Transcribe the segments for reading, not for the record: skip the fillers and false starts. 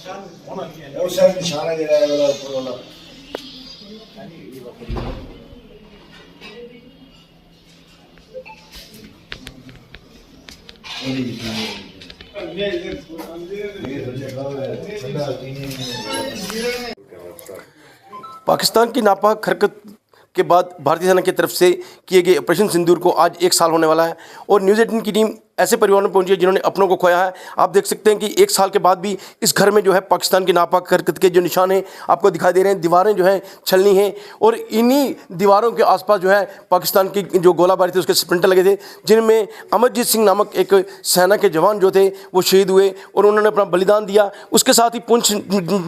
और सर निशाना गिरा है वाला ऊपर वाला। पाकिस्तान की नापाक हरकत के बाद भारतीय सेना की तरफ से किए गए ऑपरेशन सिंदूर को आज 1 साल होने वाला है और न्यूज़ 18 की टीम ऐसे परिवारों में पहुंची है जिन्होंने अपनों को खोया है। आप देख सकते हैं कि 1 साल के बाद भी इस घर में जो है पाकिस्तान की नापाक हरकत के जो निशान हैं आपको दिखाई दे रहे हैं। दीवारें जो हैं छलनी हैं और इन्हीं दीवारों के आसपास जो है पाकिस्तान की जो गोलाबारी थी उसके स्प्लिंटर लगे थे, जिनमें अमरजीत सिंह नामक एक सेना के जवान जो थे वो शहीद हुए और उन्होंने अपना बलिदान दिया। उसके साथ ही पुंछ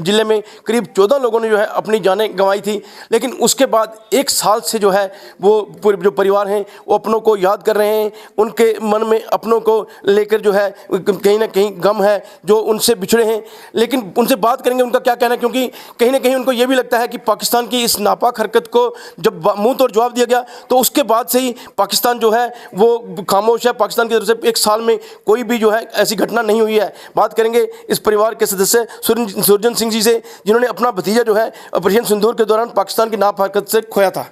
जिले में करीब 14 लोगों ने जो है अपनी जानें गंवाई थी। लेकिन उसके बाद 1 साल से जो है वो जो परिवार हैं वो अपनों को याद कर रहे हैं। उनके मन में अपनों को लेकर जो है कहीं ना कहीं गम है जो उनसे बिछड़े हैं। लेकिन उनसे बात करेंगे उनका क्या कहना है, क्योंकि कहीं ना कहीं उनको ये भी लगता है कि पाकिस्तान की इस नापाक हरकत को जब मुंह तोड़ जवाब दिया गया तो उसके बाद से ही पाकिस्तान जो है वो खामोश है। पाकिस्तान की तरफ से 1 साल में कोई भी जो है ऐसी घटना नहीं हुई है। बात करेंगे इस परिवार के सदस्य सुरजन सिंह जी से, जिन्होंने अपना भतीजा जो है ऑपरेशन सिंदूर के दौरान पाकिस्तान की नापाक हरकत से खोया था।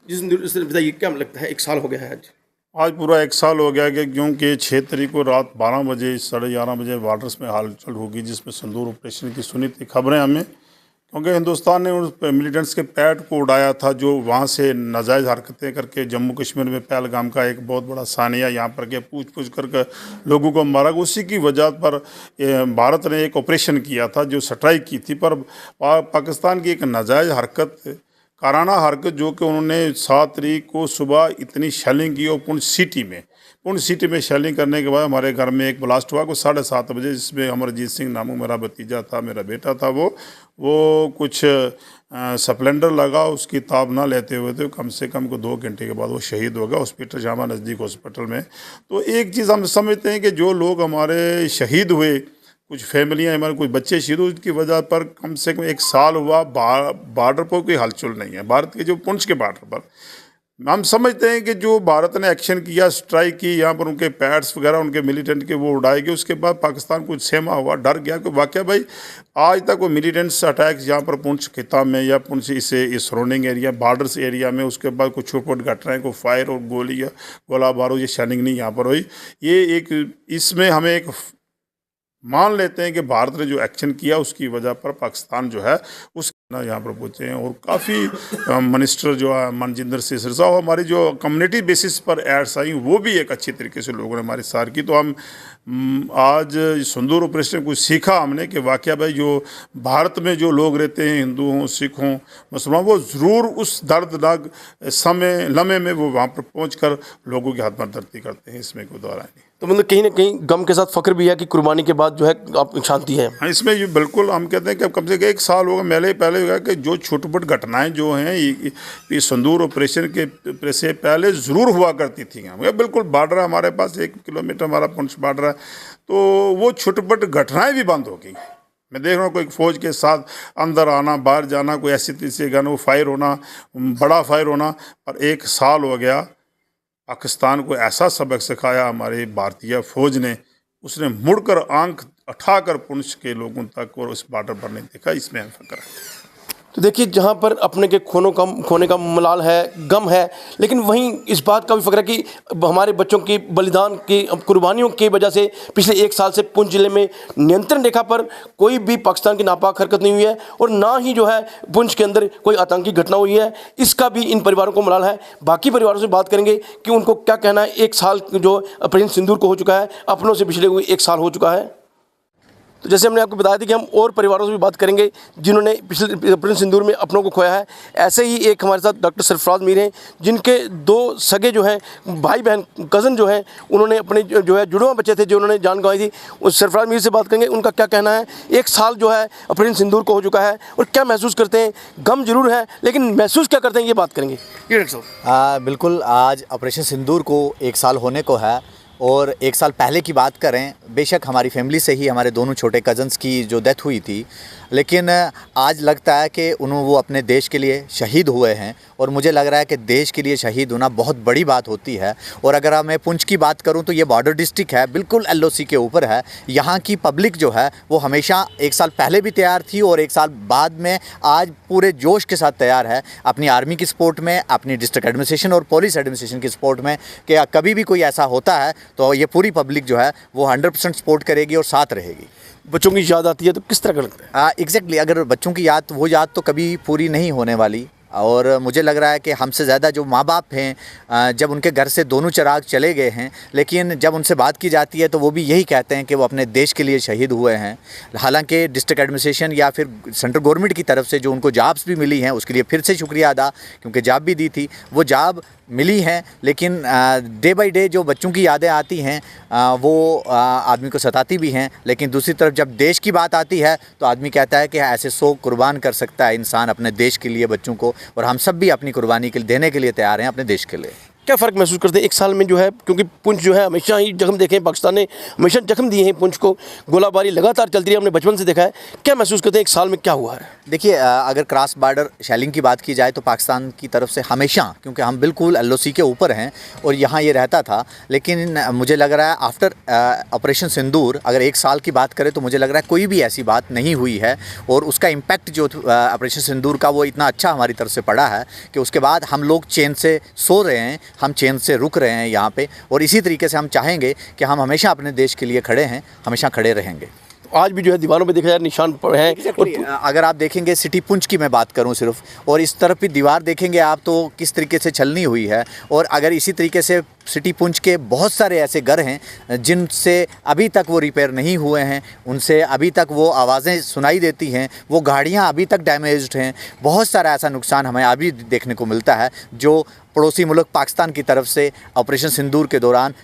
जिस बताइए क्या लगता है 1 साल हो गया है आज पूरा 1 साल हो गया कि क्योंकि 6 तारीख को रात 12 बजे 11:30 बजे बॉर्डर्स में हलचल होगी जिसमें सिंदूर ऑपरेशन की सुनी थी खबरें हमें, क्योंकि हिंदुस्तान ने उस मिलिटेंट्स के पैड को उड़ाया था जो वहाँ से नाजायज़ हरकतें करके जम्मू कश्मीर में पहलगाम का एक बहुत बड़ा सानिया यहाँ पर के पूछ करके लोगों को मारा। उसी की वजह पर भारत ने एक ऑपरेशन किया था जो स्ट्राइक की थी, पर पाकिस्तान की एक नाजायज़ हरकत काराना हरकत जो कि उन्होंने 7 तारीख को सुबह इतनी शेलिंग की और पुंछ सिटी में शेलिंग करने के बाद हमारे घर में एक ब्लास्ट हुआ कुछ 7:30 बजे, जिसमें अमरजीत सिंह नामू मेरा भतीजा था, मेरा बेटा था। वो कुछ स्प्लेंडर लगा, उसकी ताब ना लेते हुए थे कम से कम को 2 घंटे के बाद वो शहीद हो गया हॉस्पिटल जामा नज़दीक हॉस्पिटल में। तो एक चीज़ हम समझते हैं कि जो लोग हमारे शहीद हुए, कुछ फैमिलियाँ हमारे कुछ बच्चे शहीद हुए, उसकी वजह पर कम से कम 1 साल हुआ बॉर्डर पर कोई हलचल नहीं है। भारत के जो पुंछ के बॉर्डर पर हम समझते हैं कि जो भारत ने एक्शन किया, स्ट्राइक की, यहाँ पर उनके पैड्स वगैरह उनके मिलिटेंट के वो उड़ाए गए। उसके बाद पाकिस्तान कुछ सहमा हुआ, डर गया कि वाकई भाई आज तक वो मिलिटेंट्स अटैक्स यहाँ पर पुंछ खिताब में या पुंछ इस सराउंडिंग एरिया बॉर्डर्स एरिया में, उसके बाद कुछ छोट-मोट घटनाएँ को फायर और गोली या गोला बारूद ये शेलिंग नहीं यहाँ पर हुई। ये एक इसमें हमें एक मान लेते हैं कि भारत ने जो एक्शन किया उसकी वजह पर पाकिस्तान जो है उस यहाँ पर पहुँचे हैं। और काफ़ी मिनिस्टर जो है मनजिंदर सिंह सिरसा, हमारी जो कम्युनिटी बेसिस पर एड्स आई वो भी एक अच्छी तरीके से लोगों ने हमारी सार की। तो हम आज सिंदूर ऑपरेशन कुछ सीखा हमने कि वाकई भाई जो भारत में जो लोग रहते हैं, हिंदू हों, सिख हों, मुसलमान, वो ज़रूर उस दर्दनाक लम्हे में वो वहाँ पर पहुँच कर लोगों की हाथ मदर्दी करते हैं, इसमें कोई दौरा नहीं। तो मतलब कहीं ना कहीं गम के साथ फख्र भी है कि कुर्बानी के बाद जो है आप शांति है। हाँ, इसमें ये बिल्कुल हम कहते हैं कि अब कम से कम 1 साल होगा पहले होगा कि जो छोटी मोटी घटनाएं जो हैं ये सिंदूर ऑपरेशन के से पहले ज़रूर हुआ करती थी। हम बिल्कुल बॉर्डर हमारे पास 1 किलोमीटर हमारा पुंछ बॉर्डर है, तो वो छोटी मोटी घटनाएँ भी बंद हो गई। मैं देख रहा हूँ कोई फौज के साथ अंदर आना बाहर जाना, कोई ऐसी तरीके गन वो फायर होना, बड़ा फायर होना। पर 1 साल हो गया, पाकिस्तान को ऐसा सबक सिखाया हमारी भारतीय फ़ौज ने, उसने मुड़कर आंख उठाकर पुंछ के लोगों तक और उस बॉर्डर पर नहीं देखा। इसमें हम फ़ख्र है। तो देखिए जहाँ पर अपने के खोने का मलाल है, गम है, लेकिन वहीं इस बात का भी फ़ख्र है कि हमारे बच्चों की बलिदान की कुर्बानियों की वजह से पिछले 1 साल से पुंछ ज़िले में नियंत्रण रेखा पर कोई भी पाकिस्तान की नापाक हरकत नहीं हुई है और ना ही जो है पुंछ के अंदर कोई आतंकी घटना हुई है। इसका भी इन परिवारों को मलाल है। बाकी परिवारों से बात करेंगे कि उनको क्या कहना है। 1 साल जो ऑपरेशन सिंदूर को हो चुका है, अपनों से पिछले हुए 1 साल हो चुका है। तो जैसे हमने आपको बताया था कि हम और परिवारों से भी बात करेंगे जिन्होंने पिछले ऑपरेशन सिंदूर में अपनों को खोया है। ऐसे ही एक हमारे साथ डॉक्टर सरफराज मीर हैं, जिनके 2 सगे जो हैं भाई बहन कज़न जो हैं, उन्होंने अपने जो है जुड़वा बच्चे थे जो उन्होंने जान गंवाई थी। उस सरफराज मीर से बात करेंगे, उनका क्या कहना है। 1 साल जो है ऑपरेशन सिंदूर को हो चुका है और क्या महसूस करते हैं। गम जरूर है लेकिन महसूस क्या करते हैं ये बात करेंगे। बिल्कुल, आज ऑपरेशन सिंदूर को 1 साल होने को है। और एक साल पहले की बात करें, बेशक हमारी फैमिली से ही हमारे दोनों छोटे कज़न्स की जो डेथ हुई थी, लेकिन आज लगता है कि वो अपने देश के लिए शहीद हुए हैं। और मुझे लग रहा है कि देश के लिए शहीद होना बहुत बड़ी बात होती है। और अगर मैं पुंछ की बात करूं तो ये बॉर्डर डिस्ट्रिक्ट है, बिल्कुल एलओसी के ऊपर है। यहाँ की पब्लिक जो है वो हमेशा एक साल पहले भी तैयार थी और एक साल बाद में आज पूरे जोश के साथ तैयार है अपनी आर्मी की सपोर्ट में, अपनी डिस्ट्रिक्ट एडमिनिस्ट्रेशन और पुलिस एडमिनिस्ट्रेशन की सपोर्ट में, कि कभी भी कोई ऐसा होता है तो ये पूरी पब्लिक जो है वो 100% सपोर्ट करेगी और साथ रहेगी। बच्चों की याद आती है तो किस तरह का लगता है? एग्जैक्टली अगर बच्चों की याद, वो याद तो कभी पूरी नहीं होने वाली। और मुझे लग रहा है कि हमसे ज़्यादा जो माँ बाप हैं, जब उनके घर से दोनों चिराग चले गए हैं, लेकिन जब उनसे बात की जाती है तो वो भी यही कहते हैं कि वो अपने देश के लिए शहीद हुए हैं। हालांकि डिस्ट्रिक्ट एडमिनिस्ट्रेशन या फिर सेंट्रल गवर्नमेंट की तरफ से जो उनको जॉब्स भी मिली हैं उसके लिए फिर से शुक्रिया अदा, क्योंकि जॉब भी दी थी, वो जॉब मिली हैं। लेकिन डे बाय डे जो बच्चों की यादें आती हैं वो आदमी को सताती भी हैं। लेकिन दूसरी तरफ जब देश की बात आती है तो आदमी कहता है कि ऐसे 100 कुर्बान कर सकता है इंसान अपने देश के लिए, बच्चों को, और हम सब भी अपनी कुर्बानी के देने के लिए तैयार हैं अपने देश के लिए। क्या फ़र्क महसूस करते हैं एक साल में जो है, क्योंकि पुंछ जो है हमेशा ही जख्म देखे हैं, पाकिस्तान ने हमेशा जख्म दिए हैं पुंछ को, गोलाबारी लगातार चलती रही, हमने बचपन से देखा है। क्या महसूस करते हैं एक साल में क्या हुआ है? देखिए, अगर क्रॉस बॉर्डर शेलिंग की बात की जाए तो पाकिस्तान की तरफ से हमेशा, क्योंकि हम बिल्कुल एलओसी के ऊपर हैं और यहाँ ये रहता था, लेकिन मुझे लग रहा है आफ्टर ऑपरेशन सिंदूर अगर एक साल की बात करें तो मुझे लग रहा है कोई भी ऐसी बात नहीं हुई है। और उसका इम्पैक्ट जो ऑपरेशन सिंदूर का वो इतना अच्छा हमारी तरफ से पड़ा है कि उसके बाद हम लोग चैन से सो रहे हैं, हम चैन से रुक रहे हैं यहाँ पे। और इसी तरीके से हम चाहेंगे कि हम हमेशा अपने देश के लिए खड़े हैं, हमेशा खड़े रहेंगे। आज भी जो है दीवारों पे देखा जाए निशान पड़े हैं। और अगर आप देखेंगे सिटी पुंछ की मैं बात करूं सिर्फ, और इस तरफ भी दीवार देखेंगे आप तो किस तरीके से छलनी हुई है। और अगर इसी तरीके से सिटी पुंछ के बहुत सारे ऐसे घर हैं जिनसे अभी तक वो रिपेयर नहीं हुए हैं, उनसे अभी तक वो आवाज़ें सुनाई देती हैं, वो गाड़ियाँ अभी तक डैमेज्ड हैं। बहुत सारा ऐसा नुकसान हमें अभी देखने को मिलता है जो पड़ोसी मुल्क पाकिस्तान की तरफ से ऑपरेशन सिंदूर के दौरान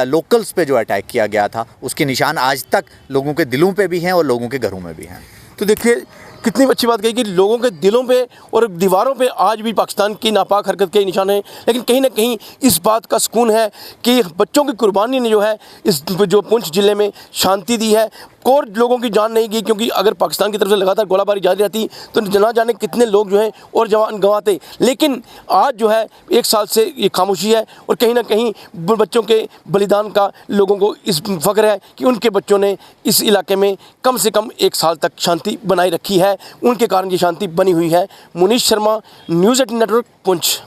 लोकल्स पे जो अटैक किया गया था उसके निशान आज तक लोगों के दिलों पे भी हैं और लोगों के घरों में भी हैं। तो देखिए कितनी अच्छी बात कही कि लोगों के दिलों पे और दीवारों पे आज भी पाकिस्तान की नापाक हरकत के निशान हैं। लेकिन कहीं ना कहीं इस बात का सुकून है कि बच्चों की कुर्बानी ने जो है इस जो पुंछ ज़िले में शांति दी है। और लोगों की जान नहीं गई, क्योंकि अगर पाकिस्तान की तरफ से लगातार गोलाबारी जारी रहती तो ना जाने कितने लोग जो हैं और जवान गंवाते। लेकिन आज जो है एक साल से ये खामोशी है और कहीं ना कहीं बच्चों के बलिदान का लोगों को इस फ़ख्र है कि उनके बच्चों ने इस इलाके में कम से कम एक साल तक शांति बनाए रखी है। उनके कारण ये शांति बनी हुई है। Munish Sharma, news 18 network, Poonch.